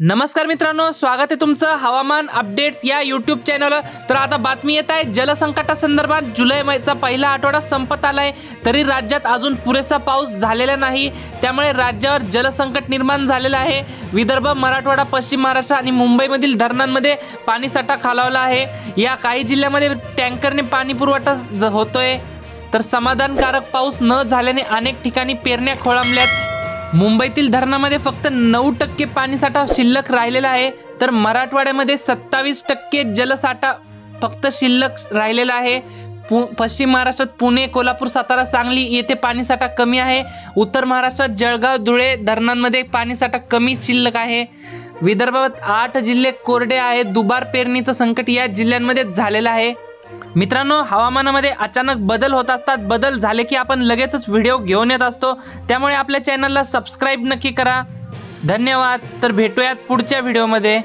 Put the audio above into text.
नमस्कार मित्रांनो, स्वागत आहे तुमचं हवामान अपडेट्स या यूट्यूब चॅनलवर। तर आता बातमी येत आहे जलसंकटासंदर्भात। जुलै महिन्याचा पहिला आठवडा संपत आलाय, तरी राज्यात अजून पुरेसा पाऊस झालेला नाही, त्यामुळे राज्यावर जलसंकट निर्माण झालेलं आहे। विदर्भ, मराठवाडा, पश्चिम महाराष्ट्र आणि मुंबईमधील धरणांमध्ये पाणीसाठा खालावला आहे। या काही जिल्ह्यांमध्ये टँकरने पाणी पुरवठा होतोय, तर समाधानकारक पाऊस न झाल्याने अनेक ठिकाणी पेरण्या खोळंबल्यात। मुंबईतील धरणामध्ये फक्त 9% पाणीसाठा शिल्लक राहिलेला आहे, तर मराठवाड्यामध्ये 27% जलसाठा फक्त शिल्लक राहिलेला आहे। पश्चिम महाराष्ट्रात पुणे, कोल्हापूर, सातारा, सांगली येथे पाणीसाठा कमी आहे। उत्तर महाराष्ट्रात जळगाव, धुळे धरणांमध्ये पाणीसाठा कमी शिल्लक आहे। विदर्भात 8 जिल्हे कोरडे आहेत। दुबार पेरणीचं संकट या जिल्ह्यांमध्ये झालेलं आहे। मित्रांनो, हवामानामध्ये अचानक बदल होत असतात। बदल झाले की आपण लगेचच व्हिडिओ घेऊन येत असतो, त्यामुळे आपल्या चॅनलला सबस्क्राइब नक्की करा। धन्यवाद। तर भेटूयात पुढच्या व्हिडिओमध्ये।